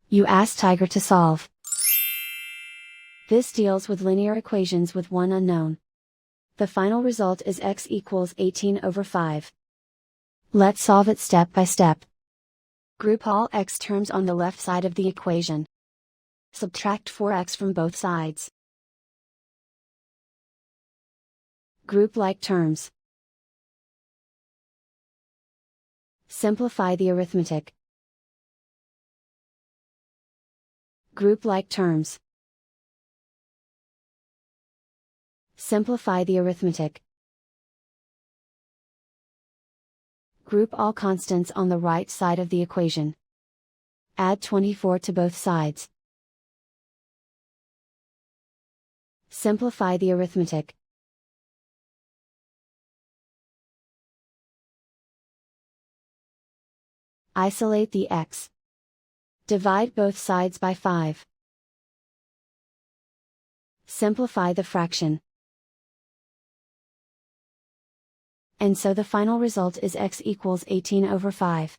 You ask Tiger to solve. This deals with linear equations with one unknown. The final result is x equals 18/5. Let's solve it step by step. Group all x terms on the left side of the equation. Subtract 4x from both sides. Group like terms. Simplify the arithmetic. Group like terms. Simplify the arithmetic. Group all constants on the right side of the equation. Add 24 to both sides. Simplify the arithmetic. Isolate the x. Divide both sides by 5. Simplify the fraction. And so the final result is x equals 18/5.